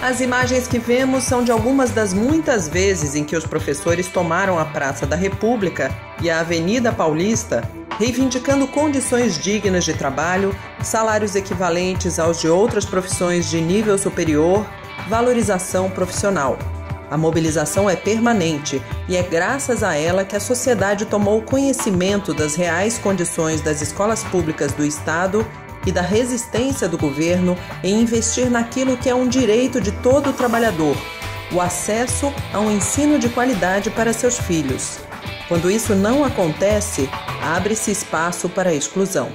As imagens que vemos são de algumas das muitas vezes em que os professores tomaram a Praça da República e a Avenida Paulista, reivindicando condições dignas de trabalho, salários equivalentes aos de outras profissões de nível superior, valorização profissional. A mobilização é permanente e é graças a ela que a sociedade tomou conhecimento das reais condições das escolas públicas do Estado e da resistência do governo em investir naquilo que é um direito de todo trabalhador, o acesso a um ensino de qualidade para seus filhos. Quando isso não acontece, abre-se espaço para a exclusão.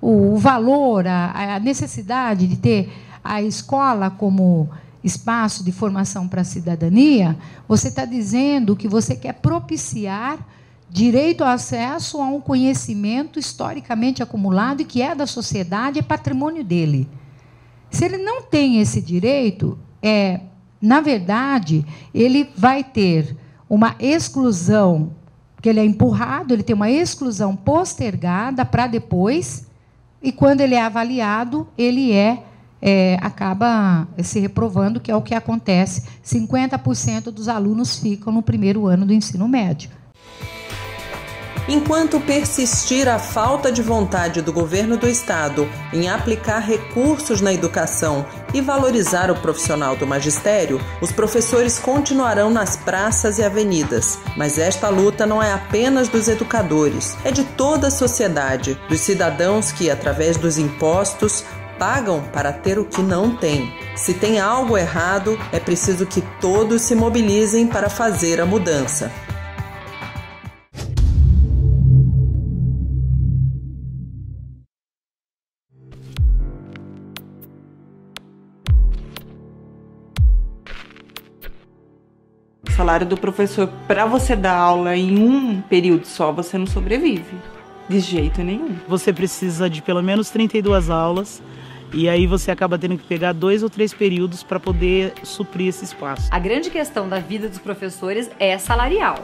O valor, a necessidade de ter a escola como espaço de formação para a cidadania, você está dizendo que você quer propiciar direito ao acesso a um conhecimento historicamente acumulado e que é da sociedade, é patrimônio dele. Se ele não tem esse direito, na verdade, ele vai ter uma exclusão, porque ele é empurrado, ele tem uma exclusão postergada para depois, e quando ele é avaliado, ele acaba se reprovando, que é o que acontece. 50% dos alunos ficam no primeiro ano do ensino médio. Enquanto persistir a falta de vontade do governo do Estado em aplicar recursos na educação e valorizar o profissional do magistério, os professores continuarão nas praças e avenidas. Mas esta luta não é apenas dos educadores, é de toda a sociedade, dos cidadãos que, através dos impostos, pagam para ter o que não têm. Se tem algo errado, é preciso que todos se mobilizem para fazer a mudança. O salário do professor, para você dar aula em um período só, você não sobrevive. De jeito nenhum. Você precisa de pelo menos 32 aulas e aí você acaba tendo que pegar 2 ou 3 períodos para poder suprir esse espaço. A grande questão da vida dos professores é salarial.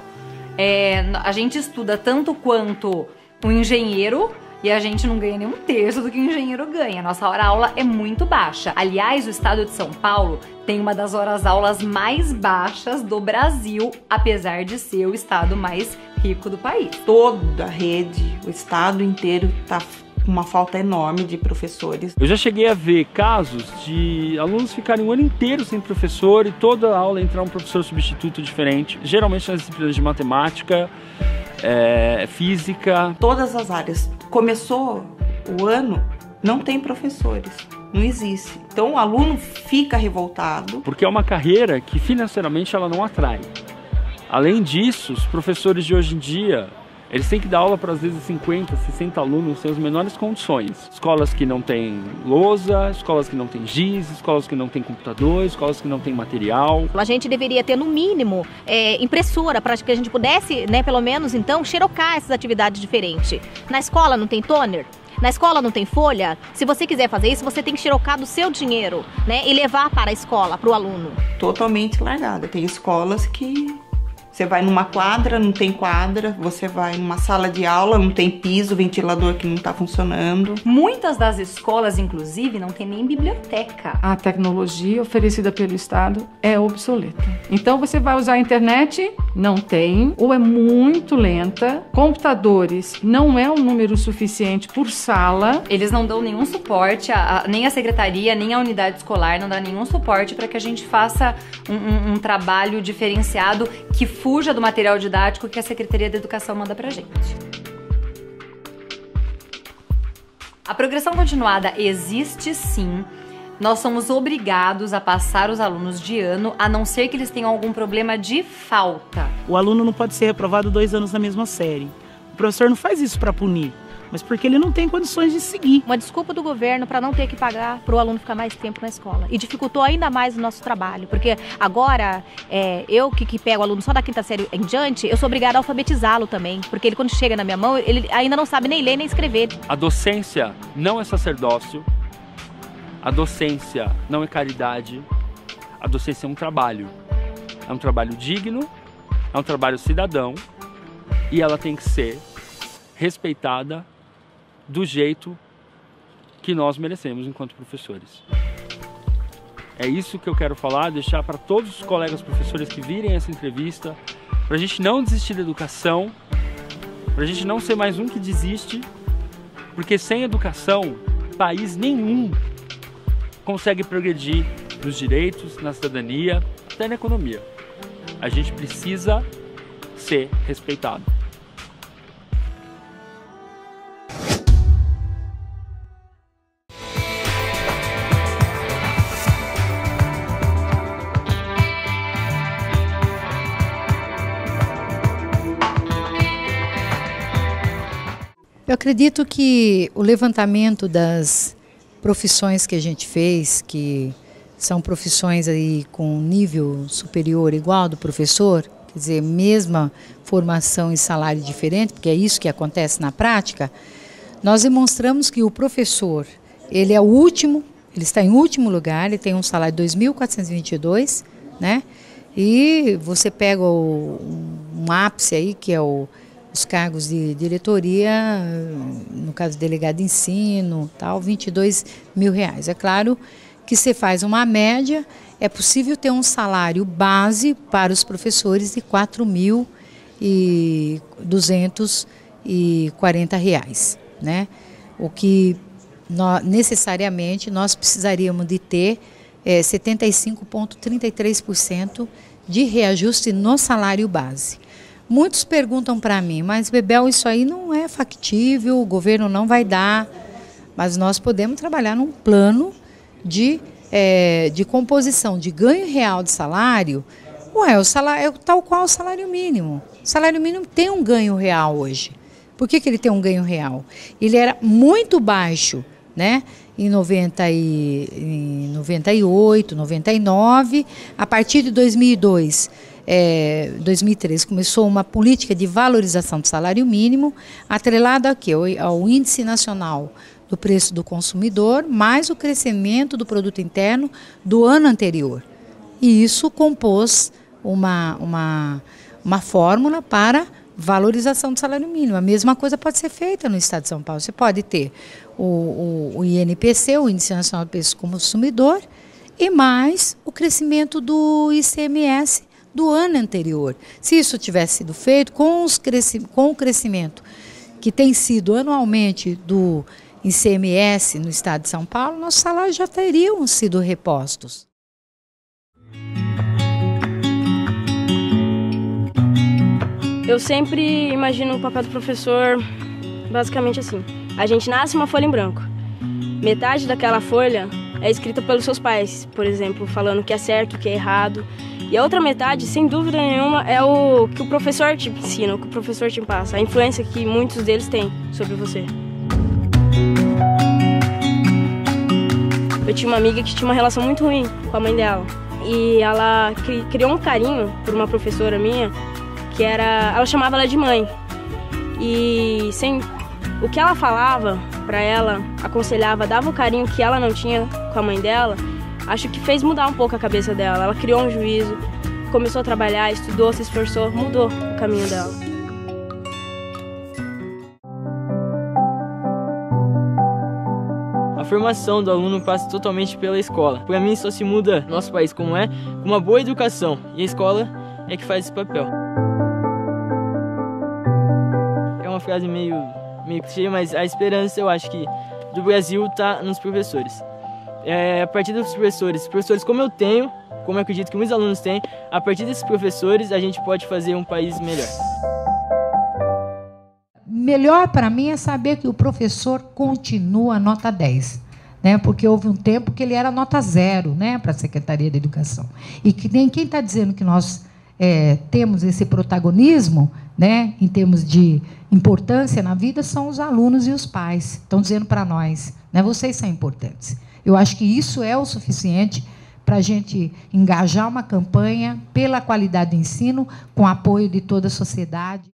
A gente estuda tanto quanto um engenheiro e a gente não ganha nem um terço do que o engenheiro ganha. Nossa hora-aula é muito baixa. Aliás, o estado de São Paulo tem uma das horas-aulas mais baixas do Brasil, apesar de ser o estado mais rico do país. Toda a rede, o estado inteiro está com uma falta enorme de professores. Eu já cheguei a ver casos de alunos ficarem um ano inteiro sem professor e toda a aula entrar um professor substituto diferente, geralmente nas disciplinas de matemática, física. Todas as áreas. Começou o ano, não tem professores, não existe. Então o aluno fica revoltado. Porque é uma carreira que financeiramente ela não atrai. Além disso, os professores de hoje em dia, eles têm que dar aula para às vezes 50, 60 alunos sem as menores condições. Escolas que não têm lousa, escolas que não têm giz, escolas que não têm computador, escolas que não têm material. A gente deveria ter no mínimo impressora para que a gente pudesse, pelo menos então, xerocar essas atividades diferentes. Na escola não tem toner? Na escola não tem folha? Se você quiser fazer isso, você tem que xerocar do seu dinheiro, e levar para a escola, para o aluno. Totalmente largada. Tem escolas que você vai numa quadra, não tem quadra. Você vai numa sala de aula, não tem piso, ventilador que não está funcionando. Muitas das escolas, inclusive, não tem nem biblioteca. A tecnologia oferecida pelo Estado é obsoleta. Então você vai usar a internet, não tem, ou é muito lenta. Computadores não é um número suficiente por sala. Eles não dão nenhum suporte, nem a secretaria, nem a unidade escolar não dá nenhum suporte para que a gente faça um trabalho diferenciado que fuja do material didático que a Secretaria da Educação manda pra gente. A progressão continuada existe sim. Nós somos obrigados a passar os alunos de ano, a não ser que eles tenham algum problema de falta. O aluno não pode ser reprovado 2 anos na mesma série. O professor não faz isso para punir, mas porque ele não tem condições de seguir. Uma desculpa do governo para não ter que pagar para o aluno ficar mais tempo na escola. E dificultou ainda mais o nosso trabalho, porque agora, eu que pego o aluno só da 5ª série em diante, eu sou obrigada a alfabetizá-lo também, porque ele quando chega na minha mão, ele ainda não sabe nem ler nem escrever. A docência não é sacerdócio, a docência não é caridade, a docência é um trabalho. É um trabalho digno, é um trabalho cidadão e ela tem que ser respeitada do jeito que nós merecemos enquanto professores. É isso que eu quero falar, deixar para todos os colegas professores que virem essa entrevista, para a gente não desistir da educação, para a gente não ser mais um que desiste, porque sem educação, país nenhum consegue progredir nos direitos, na cidadania, até na economia. A gente precisa ser respeitado. Eu acredito que o levantamento das profissões que a gente fez, que são profissões aí com nível superior igual do professor, quer dizer, mesma formação e salário diferente, porque é isso que acontece na prática, nós demonstramos que o professor, ele é o último, ele está em último lugar, ele tem um salário de 2.422, né? E você pega um ápice aí, que é os cargos de diretoria, no caso de delegado de ensino, tal, R$22 mil. É claro que você faz uma média, é possível ter um salário base para os professores de R$4.240, né? O que necessariamente nós precisaríamos de ter 75,33% de reajuste no salário base. Muitos perguntam para mim, mas Bebel, isso aí não é factível, o governo não vai dar, mas nós podemos trabalhar num plano de composição de ganho real de salário. O salário é tal qual o salário mínimo. O salário mínimo tem um ganho real hoje. Por que ele tem um ganho real? Ele era muito baixo, né? Em 98, 99, a partir de 2002, 2013, começou uma política de valorização do salário mínimo, atrelada ao Índice Nacional do Preço do Consumidor, mais o crescimento do produto interno do ano anterior. E isso compôs uma fórmula para valorização do salário mínimo. A mesma coisa pode ser feita no Estado de São Paulo. Você pode ter o INPC, o Índice Nacional do Preço do Consumidor, e mais o crescimento do ICMS do ano anterior. Se isso tivesse sido feito com o crescimento que tem sido anualmente do ICMS no Estado de São Paulo, nossos salários já teriam sido repostos. Eu sempre imagino o papel do professor basicamente assim. A gente nasce uma folha em branco. Metade daquela folha é escrita pelos seus pais, por exemplo, falando o que é certo, o que é errado. E a outra metade, sem dúvida nenhuma, é o que o professor te ensina, o que o professor te passa, a influência que muitos deles têm sobre você. Eu tinha uma amiga que tinha uma relação muito ruim com a mãe dela. E ela criou um carinho por uma professora minha, que ela chamava ela de mãe. E o que ela falava para ela, aconselhava, dava o carinho que ela não tinha com a mãe dela, acho que fez mudar um pouco a cabeça dela. Ela criou um juízo, começou a trabalhar, estudou, se esforçou, mudou o caminho dela. A formação do aluno passa totalmente pela escola. Para mim, só se muda nosso país como é, com uma boa educação. E a escola é que faz esse papel. É uma frase meio clichê, mas a esperança, eu acho que, do Brasil está nos professores. A partir dos professores como eu tenho, como eu acredito que muitos alunos têm, a partir desses professores a gente pode fazer um país melhor. Melhor para mim é saber que o professor continua nota 10, né? Porque houve um tempo que ele era nota 0, né, para a Secretaria de Educação. E que nem quem está dizendo que nós temos esse protagonismo, né, em termos de importância na vida, são os alunos e os pais. Estão dizendo para nós, né, vocês são importantes. Eu acho que isso é o suficiente para a gente engajar uma campanha pela qualidade do ensino, com apoio de toda a sociedade.